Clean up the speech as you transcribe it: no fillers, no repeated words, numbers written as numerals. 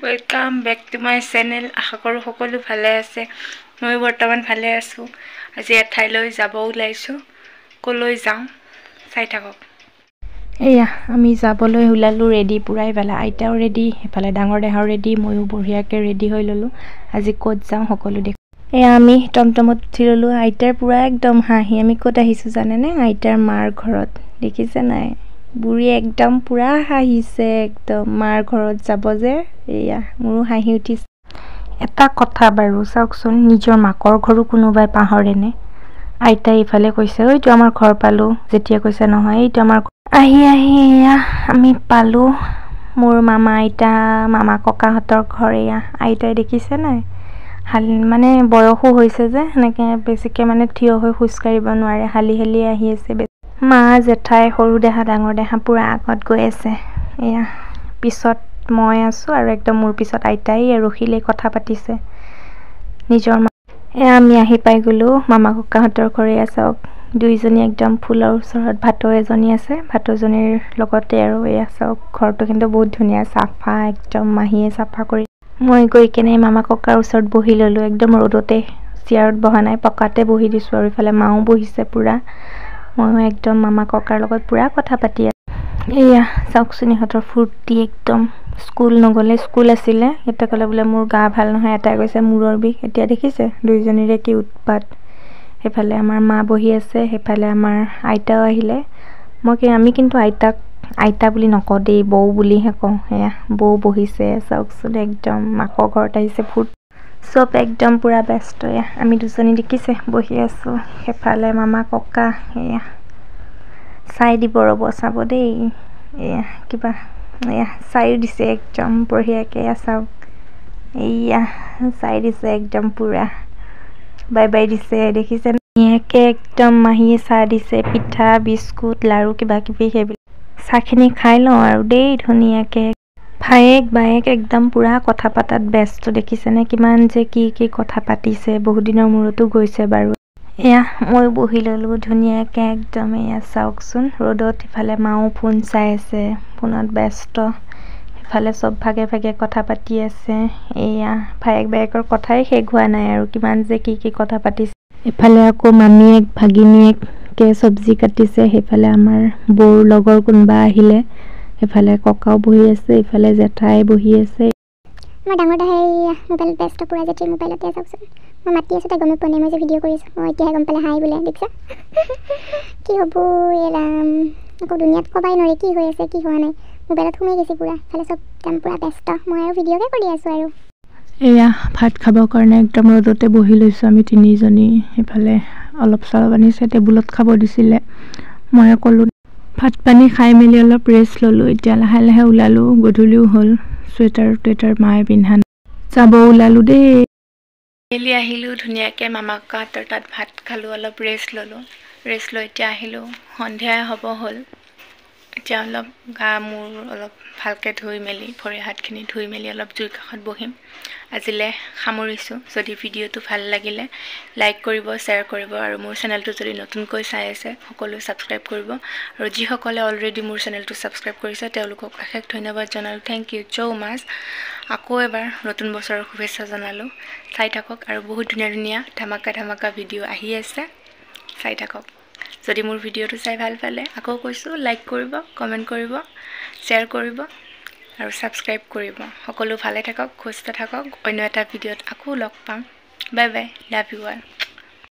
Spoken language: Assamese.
Welcome back to my channel. আশা কৰোঁ সকলো ভালে আছে। মই বৰ্তমান ভালে আছোঁ। আজি এঠাইলৈ যাব ওলাইছোঁ। ক'লৈ যাওঁ চাই থাকক। এয়া আমি যাবলৈ ওলালোঁ, ৰেডি পুৰাই পেলা। আইতাও ৰেডি, সেইফালে ডাঙৰ দেহাও ৰেডি, ময়ো বঢ়িয়াকৈ ৰেডি হৈ ল'লোঁ। আজি ক'ত যাওঁ সকলো দেখ। এয়া আমি টমটমত উঠি ল'লোঁ। আইতাৰ পূৰা একদম হাঁহি। আমি ক'ত আহিছোঁ জানেনে? আইতাৰ মাৰ ঘৰত। দেখিছে নাই? বুঢ়ী একদম পূৰা হাঁহিছে, একদম মাৰ ঘৰত যাব যে। এয়া মোৰো হাঁহি উঠিছে। এটা কথা বাৰু চাওকচোন, নিজৰ মাকৰ ঘৰো কোনোবাই পাহৰেনে? আইতাই ইফালে কৈছে এইটো আমাৰ ঘৰ পালোঁ, যেতিয়া কৈছে নহয় এইটো আমাৰ আহি এয়া আমি পালোঁ মোৰ মামা আইতা মামা ককাহঁতৰ ঘৰ। এয়া আইতাই দেখিছে নাই? মানে বয়সো হৈছে যে, সেনেকৈ বেছিকৈ মানে থিয় হৈ খোজকাঢ়িব নোৱাৰে, হালি আহি আছে। মা জেঠাই সৰু দেহা ডাঙৰ দেহা পূৰা আগত গৈ আছে। এয়া পিছত মই আছোঁ আৰু একদম মোৰ পিছত আইতাই ৰখিলে কথা পাতিছে নিজৰ মা। এয়া আমি আহি পাই গ'লোঁ মামা ককাহঁতৰ ঘৰে। চাওক দুইজনী একদম ফুলৰ ওচৰত ভাটৌ এজনী আছে, ভাটৌজনীৰ লগতে আৰু এয়া চাওক ঘৰটো কিন্তু বহুত ধুনীয়া, চাফা একদম মাহীয়ে চাফা কৰি। মই গৈ কেনে মামা ককাৰ ওচৰত বহি ল'লোঁ। একদম ৰ'দতে, চেয়াৰত বহা নাই, পকাতে বহি দিছোঁ। আৰু ইফালে মাও বহিছে পূৰা। ময়ো একদম মামা ককাৰ লগত পূৰা কথা পাতি আছোঁ। এয়া চাওকচোন ইহঁতৰ ফূৰ্তি একদম। স্কুল নগ'লে, স্কুল আছিলে, এটা ক'লে বোলে মোৰ গা ভাল নহয়, এটাই কৈছে মূৰৰ বিষ। এতিয়া দেখিছে দুইজনীৰে কি উৎপাত। সেইফালে আমাৰ মা বহি আছে, সেইফালে আমাৰ আইতাও আহিলে। আমি কিন্তু আইতাক আইতা বুলি নকওঁ দেই, বৌ বুলিহে কওঁ। সেয়া বৌ বহিছে চাওকচোন, একদম মাকৰ ঘৰত আহিছে, চব একদম পূৰা ব্যস্ত। এয়া আমি দুজনী দেখিছে বহি আছোঁ, সেইফালে মামা ককা। এয়া চাই দিব, ৰ'ব চাব দেই। এয়া কিবা এয়া চাই দিছে একদম বঢ়িয়াকৈ। চাওক এইয়া চাই দিছে একদম পূৰা, বাই বাই দিছে। দেখিছে ধুনীয়াকৈ একদম মাহীয়ে চাহ দিছে, পিঠা বিস্কুট লাৰু কিবা কিবি। সেইবিলাক চাহখিনি খাই লওঁ আৰু দেই ধুনীয়াকৈ। ভায়েক বায়েক একদম পূৰা কথা পতাত ব্যস্ত। দেখিছেনে কিমান যে কি কথা পাতিছে, বহুত দিনৰ মূৰতো গৈছে বাৰু। এয়া মই বহি ল'লোঁ ধুনীয়াকৈ একদম। এয়া চাওকচোন ৰ'দত। ইফালে মাও ফোন চাই আছে, ফোনত ব্যস্ত। ইফালে চব ভাগে ভাগে কথা পাতি আছে। এয়া ভায়েক বায়েকৰ কথাই শেষ হোৱা নাই আৰু কিমান যে কি কথা পাতিছে। এফালে আকৌ মামীয়েক ভাগিনীয়েকে চব্জি কাটিছে, সেইফালে আমাৰ বৌৰ লগৰ কোনোবা আহিলে, সেইফালে ককাও বহি আছে, ইফালে জেঠাই বহি আছে। মই ডাঙৰ দাহে মোবাইলত ব্যস্ত, পূৰা জেঠিৰ মোবাইলতে। চাওকচোন মই মাতি আছোঁ, তাই গমেই পোৱা নাই মই যে ভিডিঅ' কৰিছোঁ। মই এতিয়াহে গম পালে হাই বোলে, দেখিছা? কি হ'ব এই ৰাম, আকৌ দুনিয়াত ক'বাই নোৱাৰি কি হৈ আছে কি হোৱা নাই। মোবাইলত সোমাই গৈছে পূৰা, ইফালে চব একদম পূৰা ব্যস্ত। মই আৰু ভিডিঅ'কে কৰি আছোঁ আৰু। এয়া ভাত খাবৰ কাৰণে একদম ৰ'দতে বহি লৈছোঁ আমি তিনিজনী। সেইফালে অলপ চলপ আনিছে, টেবুলত খাব দিছিলে। মই ক'লোঁ ভাত পানী খাই মেলি অলপ ৰেষ্ট ল'লোঁ। এতিয়া লাহে ওলালোঁ, গধূলিও হ'ল। চুৱেটাৰ মায়ে পিন্ধা যাব ওলালোঁ দেই। মেলি আহিলোঁ ধুনীয়াকৈ মামা ককাহঁতৰ তাত ভাত খালোঁ, অলপ ৰেষ্ট ল'লোঁ। ৰেষ্ট লৈ এতিয়া আহিলোঁ, সন্ধিয়াই হ'ব হ'ল। এতিয়া অলপ গা মূৰ অলপ ভালকৈ ধুই মেলি, ভৰি হাতখিনি ধুই মেলি অলপ জুইৰ কাষত বহিম। আজিলৈ সামৰিছোঁ। যদি ভিডিঅ'টো ভাল লাগিলে লাইক কৰিব, শ্বেয়াৰ কৰিব, আৰু মোৰ চেনেলটো যদি নতুনকৈ চাই আছে সকলোৱে ছাবস্ক্ৰাইব কৰিব। আৰু যিসকলে অলৰেডি মোৰ চেনেলটো ছাবস্ক্ৰাইব কৰিছে তেওঁলোকক অশেষ ধন্যবাদ জনালোঁ। থেংক ইউ ছ' মাছ। আকৌ এবাৰ নতুন বছৰৰ শুভেচ্ছা জনালোঁ। চাই থাকক, আৰু বহুত ধুনীয়া ধামাকা ভিডিঅ' আহি আছে, চাই থাকক। যদি মোৰ ভিডিঅ'টো চাই ভাল পালে আকৌ কৈছোঁ লাইক কৰিব, কমেণ্ট কৰিব, শ্বেয়াৰ কৰিব আৰু ছাবস্ক্ৰাইব কৰিব। সকলো ভালে থাকক, সুস্থ থাকক। অন্য এটা ভিডিঅ'ত আকৌ লগ পাম। Bye bye, love you all.